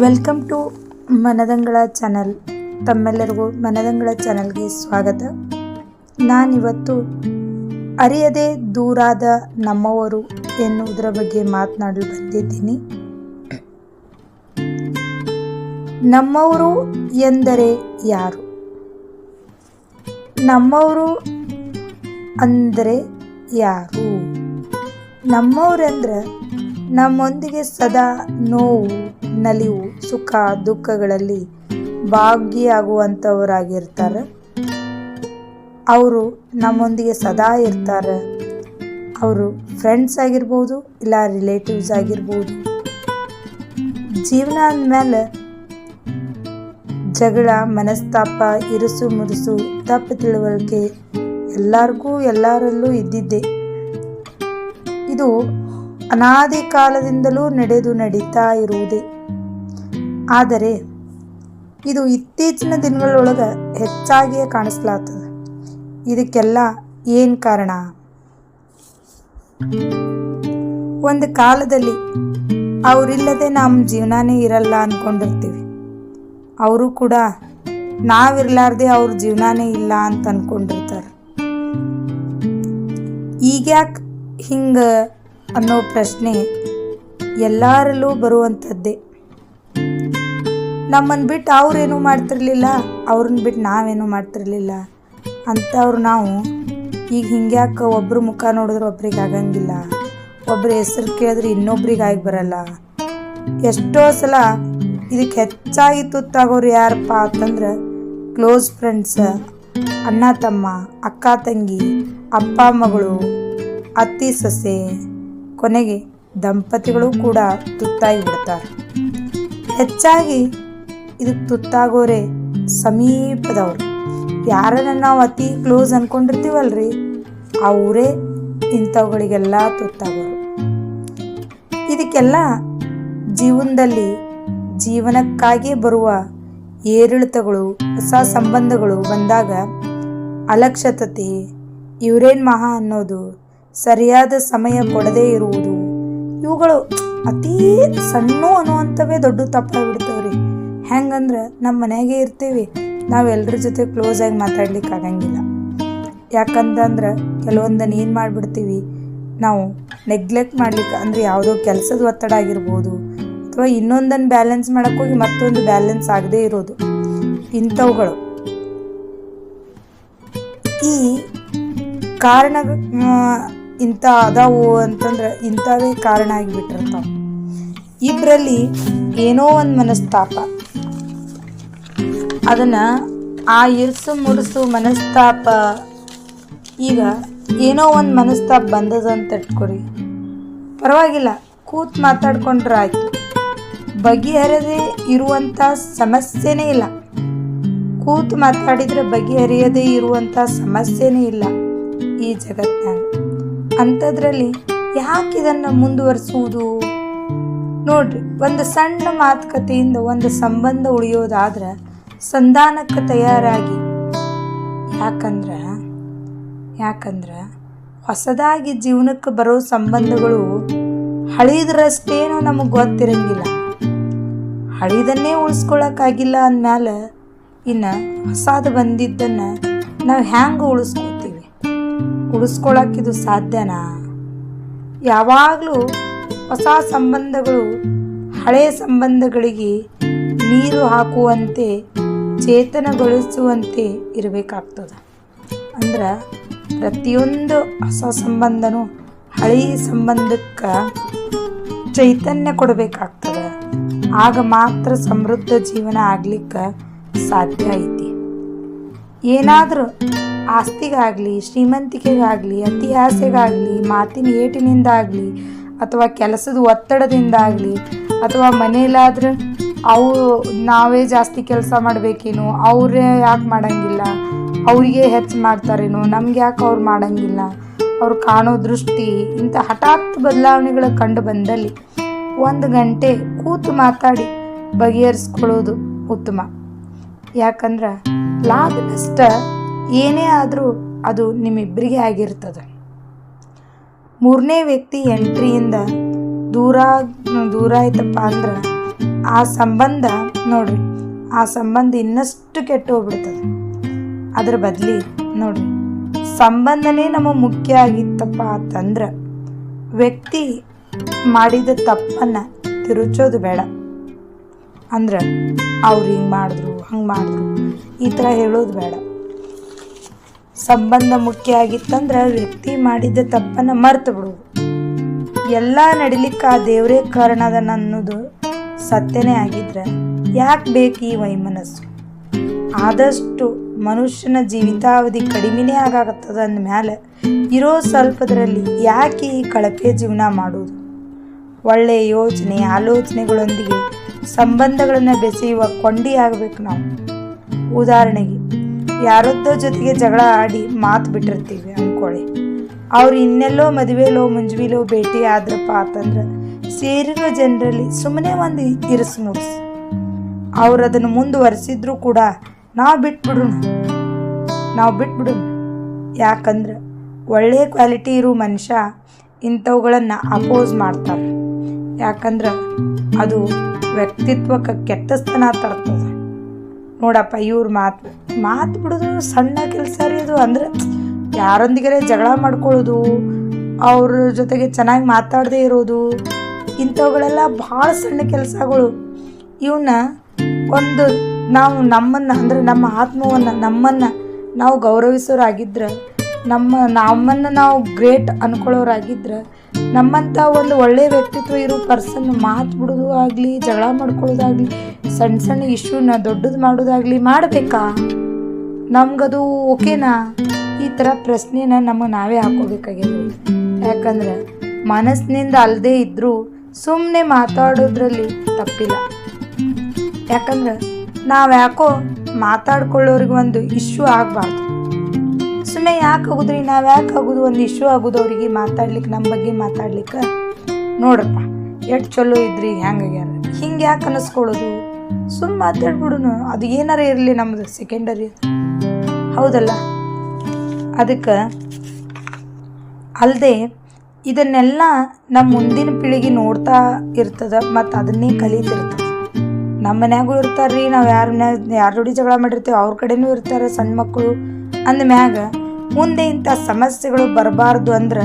Welcome to ಮನದಂಗಳ channel. ತಮ್ಮೆಲ್ಲರಿಗೂ ಮನದಂಗಳ ಚಾನಲ್ಗೆ ಸ್ವಾಗತ. ನಾನಿವತ್ತು ಅರಿಯದೆ ದೂರಾದ ನಮ್ಮವರು ಎನ್ನುವುದರ ಬಗ್ಗೆ ಮಾತನಾಡಲು ಬಂದಿದ್ದೀನಿ. ನಮ್ಮವರು ಎಂದರೆ ಯಾರು? ನಮ್ಮವರು ಅಂದರೆ ಯಾರು? ನಮ್ಮವರೆಂದ್ರೆ ನಮ್ಮೊಂದಿಗೆ ಸದಾ ನೋವು, ನಲಿವು, ಸುಖ, ದುಃಖಗಳಲ್ಲಿ ಭಾಗಿಯಾಗುವಂಥವರಾಗಿರ್ತಾರೆ. ಅವರು ನಮ್ಮೊಂದಿಗೆ ಸದಾ ಇರ್ತಾರೆ. ಅವರು ಫ್ರೆಂಡ್ಸ್ ಆಗಿರ್ಬೋದು, ಇಲ್ಲ ರಿಲೇಟಿವ್ಸ್ ಆಗಿರ್ಬೋದು. ಜೀವನ ಅಂದಮೇಲೆ ಜಗಳ, ಮನಸ್ತಾಪ, ಇರುಸು ಮುರುಸು, ತಪ್ಪು ತಿಳುವಳಿಕೆ ಎಲ್ಲರಲ್ಲೂ ಇದ್ದಿದ್ದೆ. ಇದು ಅನಾದಿ ಕಾಲದಿಂದಲೂ ನಡೀತಾ ಇರುವುದೇ. ಆದರೆ ಇದು ಇತ್ತೀಚಿನ ದಿನಗಳೊಳಗೆ ಹೆಚ್ಚಾಗಿಯೇ ಕಾಣಿಸ್ಲಾಗ್ತದೆ. ಇದಕ್ಕೆಲ್ಲ ಏನು ಕಾರಣ? ಒಂದು ಕಾಲದಲ್ಲಿ ಅವರಿಲ್ಲದೆ ನಮ್ಮ ಜೀವನನೇ ಇರಲ್ಲ ಅಂದ್ಕೊಂಡಿರ್ತೀವಿ. ಅವರು ಕೂಡ ನಾವಿರ್ಲಾರ್ದೆ ಅವ್ರ ಜೀವನನೇ ಇಲ್ಲ ಅಂತ ಅಂದ್ಕೊಂಡಿರ್ತಾರೆ. ಈಗ್ಯಾಕೆ ಹಿಂಗೆ ಅನ್ನೋ ಪ್ರಶ್ನೆ ಎಲ್ಲರಲ್ಲೂ ಬರುವಂಥದ್ದೇ. ನಮ್ಮನ್ನು ಬಿಟ್ಟು ಅವ್ರೇನು ಮಾಡ್ತಿರ್ಲಿಲ್ಲ, ಅವ್ರನ್ನ ಬಿಟ್ಟು ನಾವೇನು ಮಾಡ್ತಿರ್ಲಿಲ್ಲ ಅಂಥವ್ರು ನಾವು ಈಗ ಹಿಂಗ್ಯಾಕೆ ಒಬ್ರ ಮುಖ ನೋಡಿದ್ರೆ ಒಬ್ರಿಗೆ ಆಗಂಗಿಲ್ಲ, ಒಬ್ರ ಹೆಸರು ಕೇಳಿದ್ರೆ ಇನ್ನೊಬ್ರಿಗೆ ಆಗಿ ಬರಲ್ಲ. ಎಷ್ಟೋ ಸಲ ಇದಕ್ಕೆ ಹೆಚ್ಚಾಗಿ ತುತ್ತಾಗೋರು ಯಾರಪ್ಪ ಅಂತಂದ್ರೆ ಕ್ಲೋಸ್ ಫ್ರೆಂಡ್ಸ್, ಅಣ್ಣ ತಮ್ಮ, ಅಕ್ಕ ತಂಗಿ, ಅಪ್ಪ ಮಗಳು, ಅತ್ತಿ ಸೊಸೆ, ಕೊನೆಗೆ ದಂಪತಿಗಳು ಕೂಡ ತುತ್ತಾಗಿ ಬಿಡ್ತಾರೆ. ಹೆಚ್ಚಾಗಿ ಇದಕ್ಕೆ ತುತ್ತಾಗೋರೆ ಸಮೀಪದವರು. ಯಾರನ್ನ ನಾವು ಅತಿ ಕ್ಲೋಸ್ ಅಂದ್ಕೊಂಡಿರ್ತೀವಲ್ರಿ, ಅವರೇ ಇಂಥವುಗಳಿಗೆಲ್ಲ ತುತ್ತಾಗೋರು. ಇದಕ್ಕೆಲ್ಲ ಜೀವನದಲ್ಲಿ ಜೀವನಕ್ಕಾಗಿ ಬರುವ ಏರಿಳಿತಗಳು, ಹೊಸ ಸಂಬಂಧಗಳು ಬಂದಾಗ ಅಲಕ್ಷ್ಯತೆ, ಇವರೇನು ಮಹಾ ಅನ್ನೋದು, ಸರಿಯಾದ ಸಮಯ ಕೊಡದೇ ಇರುವುದು, ಇವುಗಳು ಅತೀ ಸಣ್ಣ ಅನ್ನುವಂಥವೇ ದೊಡ್ಡ ತಪ್ಪಾಗ್ಬಿಡ್ತೇವ್ರಿ. ಹೆಂಗಂದ್ರೆ ನಮ್ಮ ಮನೆಯಾಗೆ ಇರ್ತೀವಿ, ನಾವು ಎಲ್ಲರ ಜೊತೆ ಕ್ಲೋಸ್ ಆಗಿ ಮಾತಾಡ್ಲಿಕ್ಕೆ ಆಗಂಗಿಲ್ಲ. ಯಾಕಂತಂದ್ರೆ ಕೆಲವೊಂದನ್ನು ಏನು ಮಾಡಿಬಿಡ್ತೀವಿ ನಾವು ನೆಗ್ಲೆಕ್ಟ್ ಮಾಡ್ಲಿಕ್ಕೆ, ಅಂದರೆ ಯಾವುದೋ ಕೆಲಸದ ಒತ್ತಡ ಆಗಿರ್ಬೋದು, ಅಥವಾ ಇನ್ನೊಂದನ್ನು ಬ್ಯಾಲೆನ್ಸ್ ಮಾಡೋಕ್ಕೋಗಿ ಮತ್ತೊಂದು ಬ್ಯಾಲೆನ್ಸ್ ಆಗದೇ ಇರೋದು, ಇಂಥವುಗಳು ಈ ಕಾರಣ ಇಂಥ ಅದಾವು ಅಂತಂದ್ರೆ ಇಂಥವೇ ಕಾರಣ ಆಗಿಬಿಟ್ಟಿರ್ತಾವೆ. ಇಬ್ಬರಲ್ಲಿ ಏನೋ ಒಂದು ಮನಸ್ತಾಪ, ಅದನ್ನು ಆ ಇರ್ಸು ಮುರುಸು ಮನಸ್ತಾಪ, ಈಗ ಏನೋ ಒಂದು ಮನಸ್ತಾಪ ಬಂದದಂತ ಇಟ್ಕೊರಿ, ಪರವಾಗಿಲ್ಲ, ಕೂತ್ ಮಾತಾಡ್ಕೊಂಡ್ರೆ ಆಯ್ತು. ಬಗೆಹರದೇ ಇರುವಂಥ ಸಮಸ್ಯೆನೇ ಇಲ್ಲ. ಕೂತು ಮಾತಾಡಿದರೆ ಬಗೆಹರಿಯದೇ ಇರುವಂಥ ಸಮಸ್ಯೆನೇ ಇಲ್ಲ ಈ ಜಗತ್ತಿನಾಗ. ಅಂಥದ್ರಲ್ಲಿ ಯಾಕೆ ಇದನ್ನು ಮುಂದುವರಿಸುವುದು? ನೋಡ್ರಿ, ಒಂದು ಸಣ್ಣ ಮಾತುಕತೆಯಿಂದ ಒಂದು ಸಂಬಂಧ ಉಳಿಯೋದಾದ್ರೆ ಸಂಧಾನಕ್ಕೆ ತಯಾರಾಗಿ. ಯಾಕಂದ್ರೆ ಹೊಸದಾಗಿ ಜೀವನಕ್ಕೆ ಬರೋ ಸಂಬಂಧಗಳು ಹಳಿದ್ರಷ್ಟೇನೋ ನಮಗೆ ಗೊತ್ತಿರಂಗಿಲ್ಲ. ಹಳಿದನ್ನೇ ಉಳಿಸ್ಕೊಳಕ್ಕಾಗಿಲ್ಲ ಅಂದಮೇಲೆ ಇನ್ನು ಹೊಸದು ಬಂದಿದ್ದನ್ನು ನಾವು ಹ್ಯಾಂಗೆ ಉಳಿಸ್ಕೊಳಕ್ಕಿದು ಸಾಧ್ಯನಾ? ಯಾವಾಗಲೂ ಹೊಸ ಸಂಬಂಧಗಳು ಹಳೆಯ ಸಂಬಂಧಗಳಿಗೆ ನೀರು ಹಾಕುವಂತೆ, ಚೇತನಗೊಳಿಸುವಂತೆ ಇರಬೇಕಾಗ್ತದೆ. ಅಂದ್ರೆ ಪ್ರತಿಯೊಂದು ಹೊಸ ಸಂಬಂಧನೂ ಹಳೆಯ ಸಂಬಂಧಕ್ಕೆ ಚೈತನ್ಯ ಕೊಡಬೇಕಾಗ್ತದೆ. ಆಗ ಮಾತ್ರ ಸಮೃದ್ಧ ಜೀವನ ಆಗ್ಲಿಕ್ಕೆ ಸಾಧ್ಯ ಐತಿ. ಏನಾದರೂ ಆಸ್ತಿಗಾಗಲಿ, ಶ್ರೀಮಂತಿಕೆಗಾಗಲಿ, ಅತಿ ಆಸೆಗಾಗಲಿ, ಮಾತಿನ ಏಟಿನಿಂದಾಗಲಿ, ಅಥವಾ ಕೆಲಸದ ಒತ್ತಡದಿಂದಾಗಲಿ, ಅಥವಾ ಮನೇಲಾದ್ರೆ ನಾವೇ ಜಾಸ್ತಿ ಕೆಲಸ ಮಾಡಬೇಕೇನೋ, ಅವರೇ ಯಾಕೆ ಮಾಡಂಗಿಲ್ಲ, ಅವರಿಗೆ ಹೆಚ್ಚು ಮಾಡ್ತಾರೇನೋ, ನಮ್ಗೆ ಯಾಕೆ ಅವ್ರು ಮಾಡಂಗಿಲ್ಲ, ಅವ್ರು ಕಾಣೋ ದೃಷ್ಟಿ, ಇಂಥ ಹಠಾತ್ ಬದಲಾವಣೆಗಳು ಕಂಡು ಬಂದಲ್ಲಿ 1 ಗಂಟೆ ಕೂತು ಮಾತಾಡಿ ಬಗೆಹರಿಸ್ಕೊಳ್ಳೋದು ಉತ್ತಮ. ಯಾಕಂದ್ರೆ ಲಾಭ ನಷ್ಟ ಏನೇ ಆದರೂ ಅದು ನಿಮ್ಮಿಬ್ಬರಿಗೆ ಆಗಿರ್ತದೆ. ಮೂರನೇ ವ್ಯಕ್ತಿ ಎಂಟ್ರಿಯಿಂದ ದೂರ ಆಯ್ತಪ್ಪ ಅಂದ್ರೆ ಆ ಸಂಬಂಧ ನೋಡ್ರಿ, ಆ ಸಂಬಂಧ ಇನ್ನಷ್ಟು ಕೆಟ್ಟು ಹೋಗ್ಬಿಡ್ತದೆ. ಅದ್ರ ಬದಲಿ ನೋಡ್ರಿ, ಸಂಬಂಧನೇ ನಮಗೆ ಮುಖ್ಯ ಆಗಿತ್ತಪ್ಪ ಅಂತಂದ್ರೆ ವ್ಯಕ್ತಿ ಮಾಡಿದ ತಪ್ಪನ್ನು ತಿರುಚೋದು ಬೇಡ. ಅಂದ್ರೆ ಅವ್ರು ಹಿಂಗೆ ಮಾಡಿದ್ರು ಹಂಗೆ ಮಾಡಿದ್ರು ಈ ಥರ ಹೇಳೋದು ಬೇಡ. ಸಂಬಂಧ ಮುಖ್ಯ ಆಗಿತ್ತಂದ್ರೆ ವ್ಯಕ್ತಿ ಮಾಡಿದ ತಪ್ಪನ್ನು ಮರ್ತು ಬಿಡೋದು. ಎಲ್ಲ ನಡಿಲಿಕ್ಕೆ ಆ ದೇವರೇ ಕಾರಣದ ಅನ್ನೋದು ಸತ್ಯನೇ ಆಗಿದ್ರೆ ಯಾಕೆ ಬೇಕು ಈ ವೈಮನಸ್ಸು? ಆದಷ್ಟು ಮನುಷ್ಯನ ಜೀವಿತಾವಧಿ ಕಡಿಮೆನೇ ಆಗಾಗತ್ತದ ಅಂದಮೇಲೆ ಇರೋ ಸ್ವಲ್ಪದರಲ್ಲಿ ಯಾಕೆ ಈ ಕಳಪೆ ಜೀವನ ಮಾಡೋದು? ಒಳ್ಳೆಯ ಯೋಚನೆ ಆಲೋಚನೆಗಳೊಂದಿಗೆ ಸಂಬಂಧಗಳನ್ನು ಬೆಸೆಯುವ ಕೊಂಡಿ ಆಗಬೇಕು ನಾವು. ಉದಾಹರಣೆಗೆ, ಯಾರದ್ದೋ ಜೊತೆಗೆ ಜಗಳ ಆಡಿ ಮಾತು ಬಿಟ್ಟಿರ್ತೀವಿ ಅಂದ್ಕೊಳ್ಳಿ. ಅವ್ರು ಇನ್ನೆಲ್ಲೋ ಮದುವೆಲೋ ಮುಂಜುವಿಲೋ ಭೇಟಿ ಆದ್ರಪ್ಪ ಅಂತಂದ್ರೆ ಸೇರಿರೋ ಜನರಲ್ಲಿ ಸುಮ್ಮನೆ ಒಂದು ಇರಿಸು ಮುಡಿಸು. ಅವ್ರು ಅದನ್ನು ಮುಂದುವರೆಸಿದ್ರು ಕೂಡ ನಾವು ಬಿಟ್ಬಿಡೋಣ. ಯಾಕಂದ್ರೆ ಒಳ್ಳೆಯ ಕ್ವಾಲಿಟಿ ಇರೋ ಮನುಷ್ಯ ಇಂಥವುಗಳನ್ನು ಅಪೋಸ್ ಮಾಡ್ತಾರೆ. ಯಾಕಂದ್ರೆ ಅದು ವ್ಯಕ್ತಿತ್ವಕ್ಕೆ ಕೆಟ್ಟಸ್ತನ ತರ್ತದೆ. ನೋಡಪ್ಪ, ಇವ್ರ ಮಾತು ಬಿಡೋದು ಸಣ್ಣ ಕೆಲಸ ರೀ ಅದು. ಅಂದ್ರೆ ಯಾರೊಂದಿಗೆ ಜಗಳ ಮಾಡ್ಕೊಳ್ಳೋದು, ಅವ್ರ ಜೊತೆಗೆ ಚೆನ್ನಾಗಿ ಮಾತಾಡದೇ ಇರೋದು, ಇಂಥವುಗಳೆಲ್ಲ ಭಾಳ ಸಣ್ಣ ಕೆಲಸಗಳು. ಇವನ್ನ ಒಂದು ನಾವು ನಮ್ಮ ಆತ್ಮವನ್ನು ನಮ್ಮನ್ನು ನಾವು ಗೌರವಿಸೋರಾಗಿದ್ರೆ, ನಮ್ಮನ್ನು ನಾವು ಗ್ರೇಟ್ ಅನ್ಕೊಳ್ಳೋರಾಗಿದ್ರೆ, ನಮ್ಮಂಥ ಒಂದು ಒಳ್ಳೆಯ ವ್ಯಕ್ತಿತ್ವ ಇರೋ ಪರ್ಸನ್ ಮಾತು ಬಿಡೋದು ಆಗಲಿ, ಜಗಳ ಮಾಡ್ಕೊಳ್ಳೋದಾಗಲಿ, ಸಣ್ಣ ಇಶ್ಯೂನ ದೊಡ್ಡದು ಮಾಡೋದಾಗಲಿ ಮಾಡಬೇಕಾ? ನಮ್ಗದು ಓಕೆನಾ? ಈ ಥರ ಪ್ರಶ್ನೆನ ನಮಗೆ ನಾವೇ ಹಾಕೋಬೇಕಾಗಿದೆ. ಯಾಕಂದ್ರೆ ಮನಸ್ಸಿನಿಂದ ಅಲ್ಲದೆ ಇದ್ದರೂ ಸುಮ್ಮನೆ ಮಾತಾಡೋದ್ರಲ್ಲಿ ತಪ್ಪಿಲ್ಲ. ಯಾಕಂದ್ರೆ ನಾವು ಯಾಕೋ ಮಾತಾಡ್ಕೊಳ್ಳೋರಿಗೆ ಒಂದು ಇಶ್ಯೂ ಆಗಬಾರ್ದು. ಸುಮ್ಮನೆ ಯಾಕೆ ಆಗೋದ್ರಿ, ನಾವು ಯಾಕೆ ಆಗೋದು ಒಂದು ಇಶ್ಯೂ ಆಗೋದು ಅವರಿಗೆ ಮಾತಾಡ್ಲಿಕ್ಕೆ, ನಮ್ಮ ಬಗ್ಗೆ ಮಾತಾಡ್ಲಿಕ್ಕೆ? ನೋಡ್ರಪ್ಪ, ಎಷ್ಟು ಚಲೋ ಇದ್ರಿ, ಹೆಂಗಾಗ್ಯಾರ, ಹಿಂಗೆ ಯಾಕೆ ಅನ್ನಿಸ್ಕೊಳ್ಳೋದು? ಸುಮ್ಮ ಮಾತಾಡ್ಬಿಡುನು, ಅದು ಏನಾರ ಇರಲಿ, ನಮ್ಮದು ಸೆಕೆಂಡರಿ, ಹೌದಲ್ಲ? ಅದಕ್ಕೆ ಅಲ್ಲದೆ ಇದನ್ನೆಲ್ಲ ನಮ್ಮ ಮುಂದಿನ ಪೀಳಿಗೆ ನೋಡ್ತಾ ಇರ್ತದೆ ಮತ್ತು ಅದನ್ನೇ ಕಲಿತಿರ್ತದೆ. ನಮ್ಮ ಮನ್ಯಾಗೂ ಇರ್ತಾರೆ ರೀ, ನಾವು ಯಾರ ಜೋಡಿ ಜಗಳ ಮಾಡಿರ್ತೀವಿ ಅವ್ರ ಕಡೆನೂ ಇರ್ತಾರೆ ಸಣ್ಣ ಮಕ್ಕಳು. ಅಂದಮ್ಯಾಗ ಮುಂದೆ ಇಂಥ ಸಮಸ್ಯೆಗಳು ಬರಬಾರ್ದು ಅಂದ್ರೆ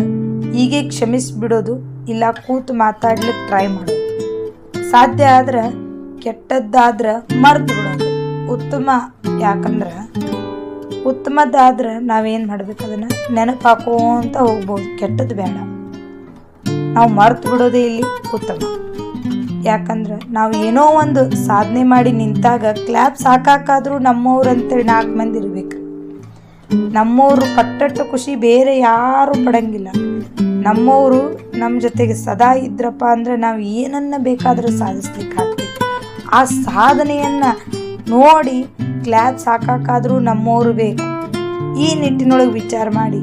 ಹೀಗೆ ಕ್ಷಮಿಸಿಬಿಡೋದು, ಇಲ್ಲ ಕೂತು ಮಾತಾಡ್ಲಿಕ್ಕೆ ಟ್ರೈ ಮಾಡೋದು. ಸಾಧ್ಯ ಆದ್ರೆ ಕೆಟ್ಟದ್ದಾದ್ರೆ ಮರ್ತು ಬಿಡೋದು ಉತ್ತಮ. ಯಾಕಂದ್ರೆ ಉತ್ತಮದ್ದಾದ್ರೆ ನಾವೇನು ಮಾಡ್ಬೇಕು, ಅದನ್ನು ನೆನಪು ಹಾಕೋಂತ ಹೋಗ್ಬೋದು. ಕೆಟ್ಟದ್ದು ಬೇಡ, ನಾವು ಮರ್ತು ಬಿಡೋದೇ ಇಲ್ಲಿ ಉತ್ತಮ. ಯಾಕಂದ್ರೆ ನಾವು ಏನೋ ಒಂದು ಸಾಧನೆ ಮಾಡಿ ನಿಂತಾಗ ಕ್ಲಾಪ್ ಸಾಕಾಕಾದ್ರೂ ನಮ್ಮವ್ರು ಅಂತೇಳಿ 4 ಮಂದಿ ಇರಬೇಕು. ನಮ್ಮವರು ಪಟ್ಟಟ್ಟು ಖುಷಿ ಬೇರೆ ಯಾರೂ ಪಡಂಗಿಲ್ಲ. ನಮ್ಮವರು ನಮ್ಮ ಜೊತೆಗೆ ಸದಾ ಇದ್ರಪ್ಪ ಅಂದರೆ ನಾವು ಏನನ್ನ ಬೇಕಾದರೂ ಸಾಧಿಸ್ಲಿಕ್ಕೆ ಆಗ್ತೈತಿ. ಆ ಸಾಧನೆಯನ್ನು ನೋಡಿ ಕ್ಲಾಪ್ ಸಾಕಾಕಾದ್ರೂ ನಮ್ಮವರು ಬೇಕು. ಈ ನಿಟ್ಟಿನೊಳಗೆ ವಿಚಾರ ಮಾಡಿ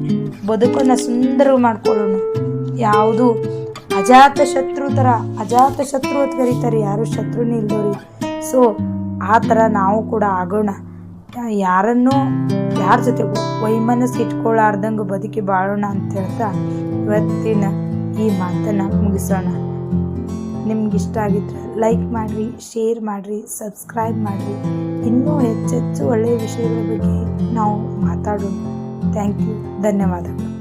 ಬದುಕನ್ನು ಸುಂದರ ಮಾಡ್ಕೊಳ್ಳೋಣ. ಯಾವುದು ಅಜಾತ ಶತ್ರು ಅಂತ ಕರೀತಾರೆ, ಯಾರು ಶತ್ರುನೇ ಇಲ್ದವ್ರಿ. ಸೊ ಆ ಥರ ನಾವು ಕೂಡ ಆಗೋಣ. ಯಾರ ಜೊತೆಗೂ ವೈಮನಸ್ಸು ಇಟ್ಕೊಳ್ಳಾರ್ದಂಗೆ ಬದುಕಿ ಬಾಳೋಣ ಅಂತ ಹೇಳ್ತಾ ಇವತ್ತಿನ ಈ ಮಾತನ್ನು ಮುಗಿಸೋಣ. ನಿಮ್ಗಿಷ್ಟ ಆಗಿದ್ರೆ ಲೈಕ್ ಮಾಡಿರಿ, ಶೇರ್ ಮಾಡಿರಿ, ಸಬ್ಸ್ಕ್ರೈಬ್ ಮಾಡಿರಿ. ಇನ್ನೂ ಹೆಚ್ಚೆಚ್ಚು ಒಳ್ಳೆಯ ವಿಷಯಗಳ ಬಗ್ಗೆ ನಾವು ಮಾತಾಡೋಣ. ಥ್ಯಾಂಕ್ ಯು, ಧನ್ಯವಾದಗಳು.